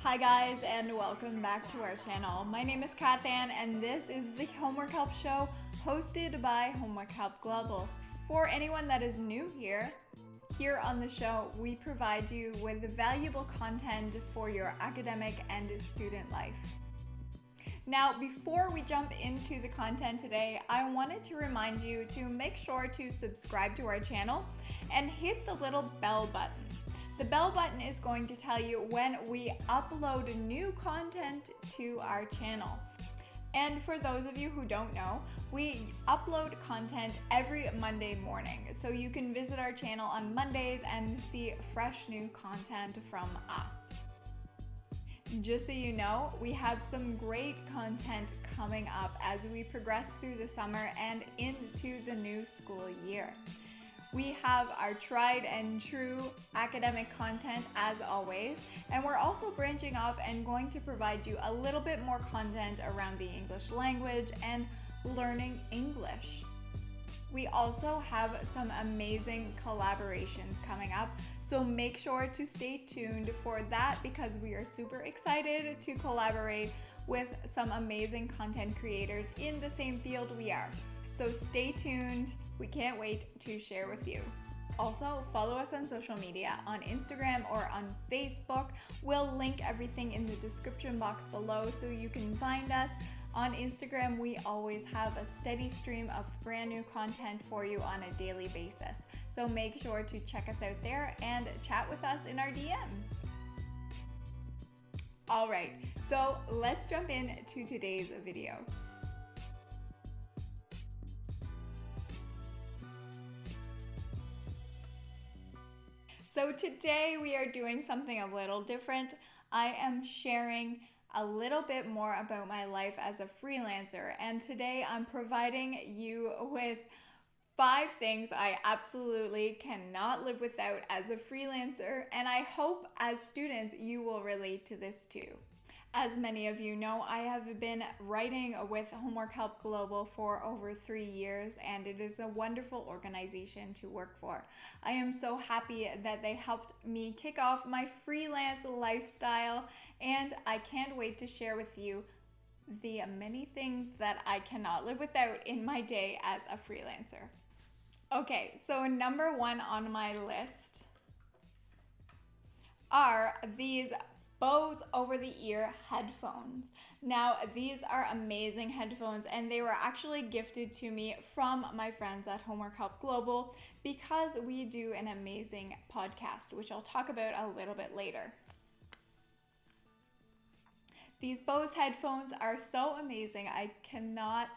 Hi guys, and welcome back to our channel. My name is Cath Anne and this is the Homework Help Show hosted by Homework Help Global. For anyone that is new here on the show, we provide you with valuable content for your academic and student life. Now, before we jump into the content today, I wanted to remind you to make sure to subscribe to our channel and hit the little bell button. The bell button is going to tell you when we upload new content to our channel. And for those of you who don't know, we upload content every Monday morning. So you can visit our channel on Mondays and see fresh new content from us. Just so you know, we have some great content coming up as we progress through the summer and into the new school year. We have our tried and true academic content as always, and we're also branching off and going to provide you a little bit more content around the English language and learning English. We also have some amazing collaborations coming up, so make sure to stay tuned for that because we are super excited to collaborate with some amazing content creators in the same field we are. So stay tuned. We can't wait to share with you. Also, follow us on social media, on Instagram or on Facebook. We'll link everything in the description box below so you can find us. On Instagram, we always have a steady stream of brand new content for you on a daily basis. So make sure to check us out there and chat with us in our DMs. All right, so let's jump into today's video. So today we are doing something a little different. I am sharing a little bit more about my life as a freelancer, and today I'm providing you with 5 things I absolutely cannot live without as a freelancer, and I hope as students you will relate to this too. As many of you know, I have been writing with Homework Help Global for over 3 years, and it is a wonderful organization to work for. I am so happy that they helped me kick off my freelance lifestyle, and I can't wait to share with you the many things that I cannot live without in my day as a freelancer. Okay, so number 1 on my list are these Bose over-the-ear headphones. Now, these are amazing headphones, and they were actually gifted to me from my friends at Homework Help Global because we do an amazing podcast, which I'll talk about a little bit later. These Bose headphones are so amazing. I cannot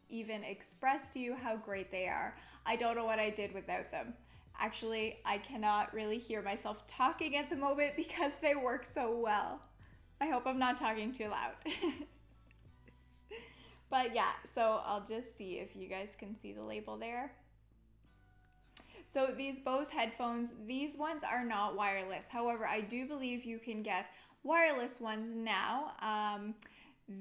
even express to you how great they are. I don't know what I did without them. Actually, I cannot really hear myself talking at the moment because they work so well. I hope I'm not talking too loud. But yeah, so I'll just see if you guys can see the label there. So these Bose headphones, these ones are not wireless. However, I do believe you can get wireless ones now.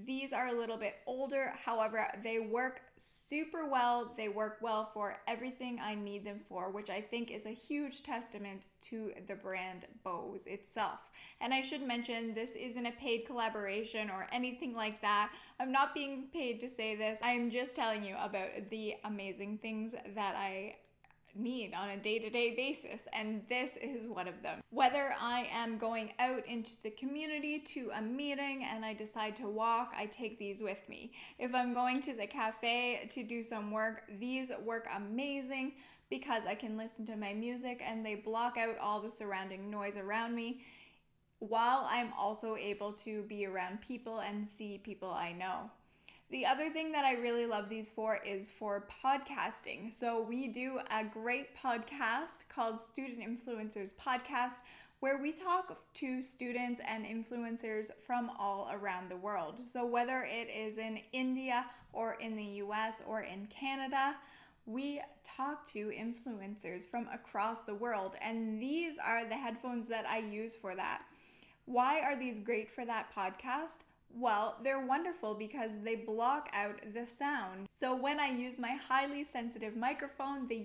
These are a little bit older, however, they work super well. They work well for everything I need them for, which I think is a huge testament to the brand Bose itself. And I should mention, this isn't a paid collaboration or anything like that. I'm not being paid to say this. I am just telling you about the amazing things that I need on a day-to-day basis, and this is one of them. Whether I am going out into the community to a meeting and I decide to walk, I take these with me. If I'm going to the cafe to do some work, these work amazing because I can listen to my music and they block out all the surrounding noise around me, while I'm also able to be around people and see people I know. The other thing that I really love these for is for podcasting. So we do a great podcast called Student Influencers Podcast, where we talk to students and influencers from all around the world. So whether it is in India or in the US or in Canada, we talk to influencers from across the world, and these are the headphones that I use for that. Why are these great for that podcast? Well, they're wonderful because they block out the sound. So when I use my highly sensitive microphone, the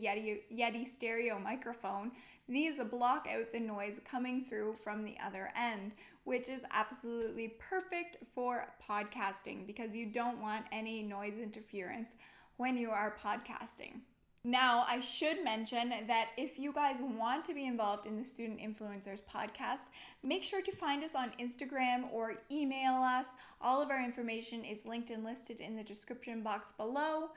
Yeti stereo microphone, These block out the noise coming through from the other end, which is absolutely perfect for podcasting because you don't want any noise interference when you are podcasting. Now, I should mention that if you guys want to be involved in the Student Influencers podcast, make sure to find us on Instagram or email us. All of our information is linked and listed in the description box below.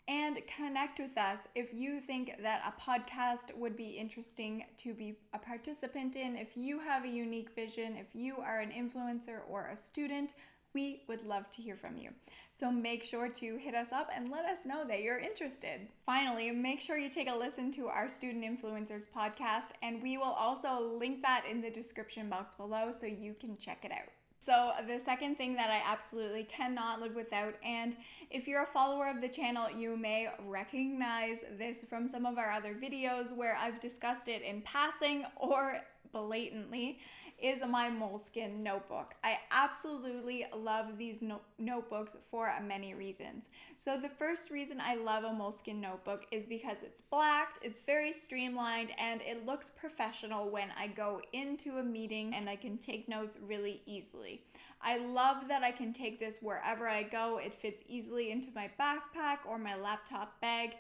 And connect with us if you think that a podcast would be interesting to be a participant in. If you have a unique vision, if you are an influencer or a student, we would love to hear from you. So make sure to hit us up and let us know that you're interested. Finally, make sure you take a listen to our Student Influencers podcast, and we will also link that in the description box below so you can check it out. So the second thing that I absolutely cannot live without, and if you're a follower of the channel, you may recognize this from some of our other videos where I've discussed it in passing or blatantly, is my Moleskin notebook. I absolutely love these notebooks for many reasons. So the first reason I love a Moleskin notebook is because it's black, it's very streamlined, and it looks professional when I go into a meeting and I can take notes really easily. I love that I can take this wherever I go. It fits easily into my backpack or my laptop bag.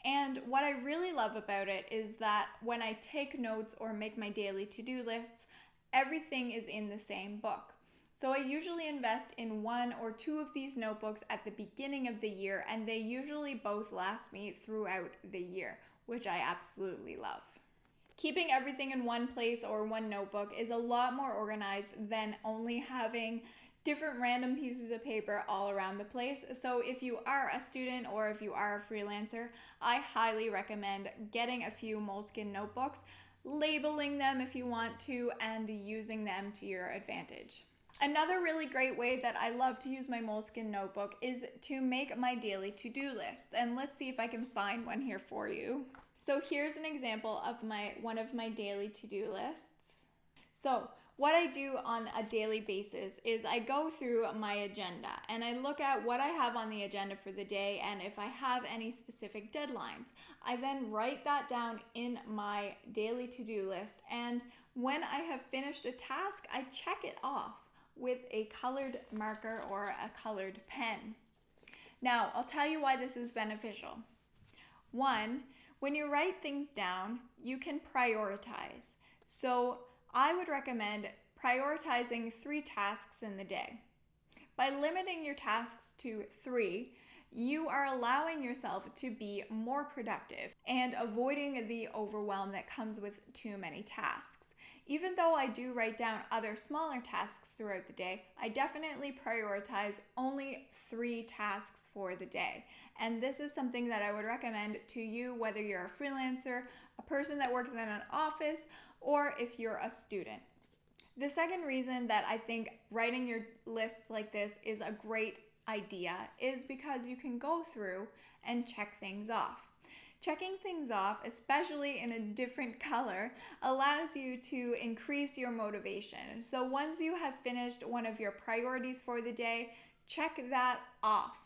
And what I really love about it is that when I take notes or make my daily to-do lists, everything is in the same book. So I usually invest in 1 or 2 of these notebooks at the beginning of the year, and they usually both last me throughout the year, which I absolutely love. Keeping everything in one place or one notebook is a lot more organized than only having different random pieces of paper all around the place. So if you are a student or if you are a freelancer, I highly recommend getting a few Moleskin notebooks, labeling them if you want to, and using them to your advantage. Another really great way that I love to use my Moleskin notebook is to make my daily to-do lists. And let's see if I can find one here for you. So here's an example of one of my daily to-do lists. So what I do on a daily basis is I go through my agenda and I look at what I have on the agenda for the day and if I have any specific deadlines. I then write that down in my daily to-do list, and when I have finished a task, I check it off with a colored marker or a colored pen. Now, I'll tell you why this is beneficial. 1, when you write things down, you can prioritize. So I would recommend prioritizing 3 tasks in the day. By limiting your tasks to 3, you are allowing yourself to be more productive and avoiding the overwhelm that comes with too many tasks. Even though I do write down other smaller tasks throughout the day, I definitely prioritize only 3 tasks for the day. And this is something that I would recommend to you, whether you're a freelancer, a person that works in an office, or if you're a student. The second reason that I think writing your lists like this is a great idea is because you can go through and check things off. Checking things off, especially in a different color, allows you to increase your motivation. So once you have finished one of your priorities for the day, check that off.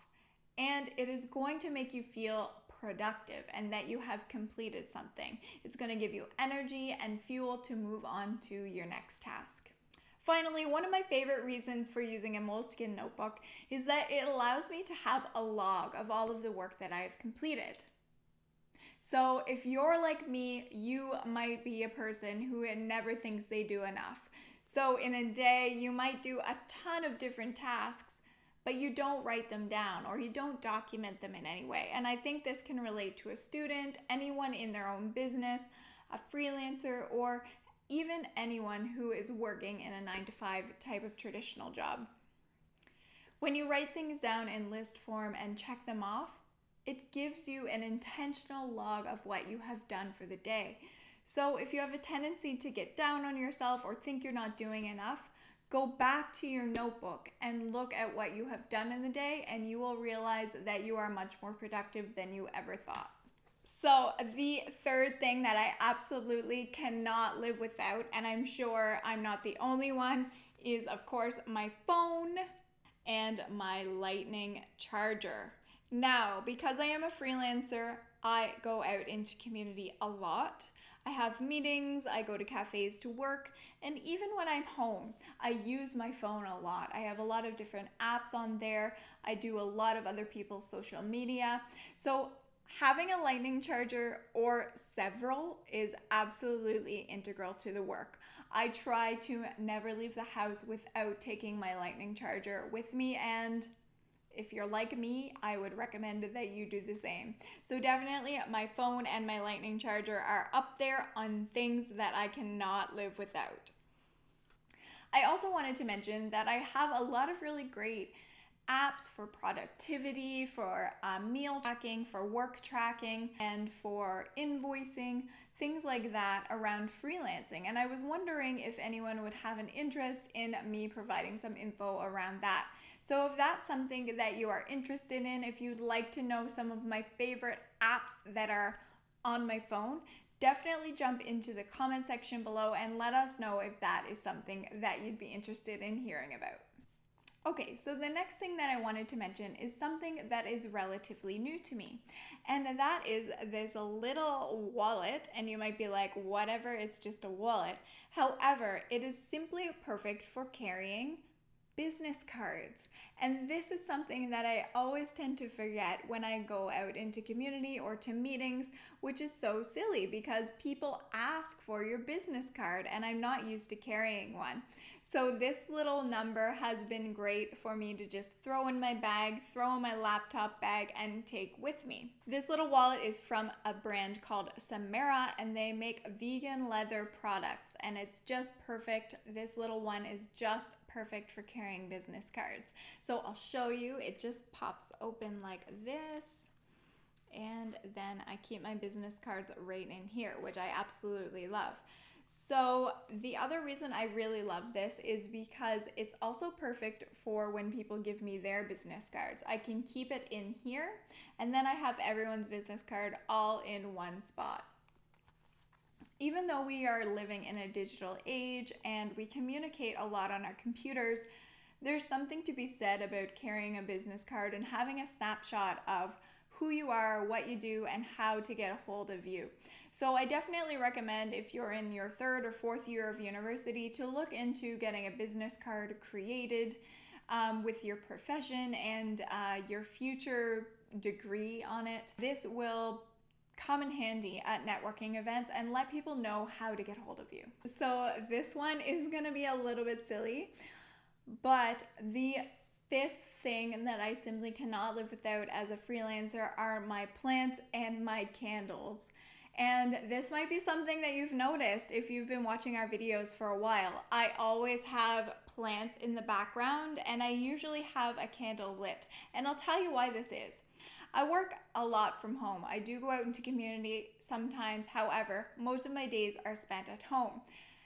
And it is going to make you feel productive and that you have completed something. It's going to give you energy and fuel to move on to your next task. Finally, one of my favorite reasons for using a Moleskin notebook is that it allows me to have a log of all of the work that I have completed. So if you're like me, you might be a person who never thinks they do enough. So in a day, you might do a ton of different tasks, but you don't write them down or you don't document them in any way. And I think this can relate to a student, anyone in their own business, a freelancer, or even anyone who is working in a 9-to-5 type of traditional job. When you write things down in list form and check them off, it gives you an intentional log of what you have done for the day. So if you have a tendency to get down on yourself or think you're not doing enough, go back to your notebook and look at what you have done in the day, and you will realize that you are much more productive than you ever thought. So the third thing that I absolutely cannot live without, and I'm sure I'm not the only one, is of course my phone and my lightning charger. Now, because I am a freelancer, I go out into community a lot. I have meetings, I go to cafes to work, and even when I'm home, I use my phone a lot. I have a lot of different apps on there. I do a lot of other people's social media. So having a lightning charger or several is absolutely integral to the work. I try to never leave the house without taking my lightning charger with me, and if you're like me, I would recommend that you do the same. So definitely my phone and my lightning charger are up there on things that I cannot live without. I also wanted to mention that I have a lot of really great apps for productivity, for meal tracking, for work tracking, and for invoicing, things like that around freelancing. And I was wondering if anyone would have an interest in me providing some info around that. So if that's something that you are interested in, if you'd like to know some of my favorite apps that are on my phone, definitely jump into the comment section below and let us know if that is something that you'd be interested in hearing about. Okay, so the next thing that I wanted to mention is something that is relatively new to me, and that is this little wallet. And you might be like, whatever, it's just a wallet. However, it is simply perfect for carrying business cards. And this is something that I always tend to forget when I go out into community or to meetings, which is so silly because people ask for your business card and I'm not used to carrying one. So this little number has been great for me to just throw in my bag, throw in my laptop bag, and take with me. This little wallet is from a brand called Samara, and they make vegan leather products, and it's just perfect. This little one is just perfect for carrying business cards. So I'll show you. It just pops open like this, and then I keep my business cards right in here, which I absolutely love. So the other reason I really love this is because it's also perfect for when people give me their business cards. I can keep it in here, and then I have everyone's business card all in one spot. Even though we are living in a digital age and we communicate a lot on our computers, there's something to be said about carrying a business card and having a snapshot of who you are, what you do, and how to get a hold of you. So I definitely recommend, if you're in your 3rd or 4th year of university, to look into getting a business card created with your profession and your future degree on it. This will come in handy at networking events and let people know how to get hold of you. So this one is gonna be a little bit silly, but the 5th thing that I simply cannot live without as a freelancer are my plants and my candles. And this might be something that you've noticed if you've been watching our videos for a while. I always have plants in the background, and I usually have a candle lit. And I'll tell you why this is. I work a lot from home. I do go out into community sometimes. However, most of my days are spent at home.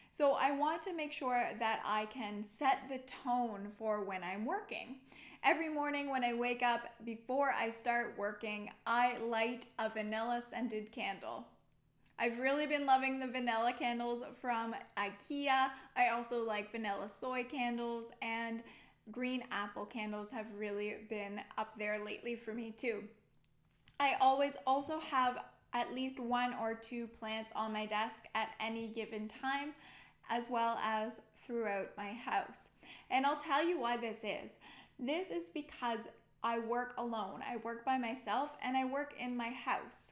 So I want to make sure that I can set the tone for when I'm working. Every morning when I wake up, before I start working, I light a vanilla scented candle. I've really been loving the vanilla candles from IKEA. I also like vanilla soy candles, and green apple candles have really been up there lately for me too. I always also have at least 1 or 2 plants on my desk at any given time, as well as throughout my house. And I'll tell you why this is. This is because I work alone. I work by myself and I work in my house.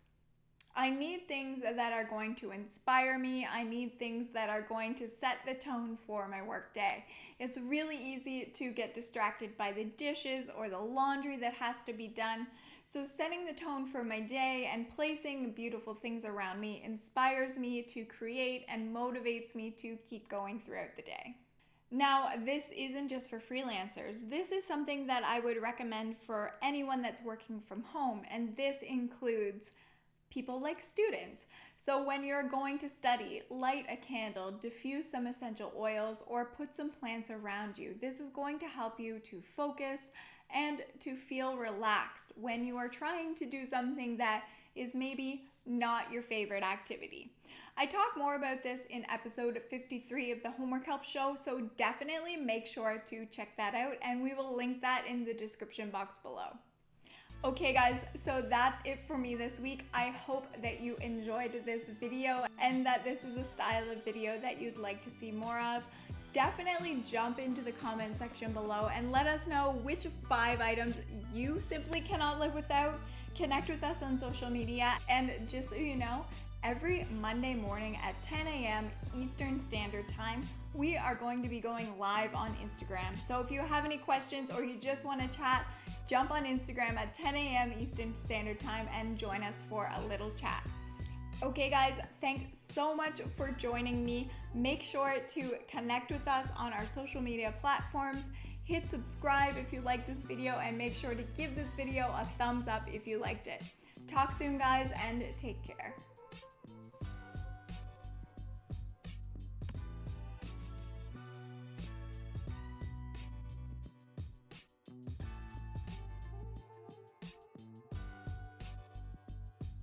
I need things that are going to inspire me. I need things that are going to set the tone for my work day. It's really easy to get distracted by the dishes or the laundry that has to be done. So setting the tone for my day and placing beautiful things around me inspires me to create and motivates me to keep going throughout the day. Now, this isn't just for freelancers. This is something that I would recommend for anyone that's working from home, and this includes people like students. So when you're going to study, light a candle, diffuse some essential oils, or put some plants around you. This is going to help you to focus and to feel relaxed when you are trying to do something that is maybe not your favorite activity. I talk more about this in episode 53 of the Homework Help Show, so definitely make sure to check that out, and we will link that in the description box below. Okay guys, so that's it for me this week. I hope that you enjoyed this video and that this is a style of video that you'd like to see more of. Definitely jump into the comment section below and let us know which 5 items you simply cannot live without. Connect with us on social media, and just so you know, every Monday morning at 10 a.m. Eastern Standard Time, we are going to be going live on Instagram. So if you have any questions or you just want to chat, jump on Instagram at 10 a.m. Eastern Standard Time and join us for a little chat. Okay guys, thanks so much for joining me. Make sure to connect with us on our social media platforms. Hit subscribe if you like this video, and make sure to give this video a thumbs up if you liked it. Talk soon guys, and take care.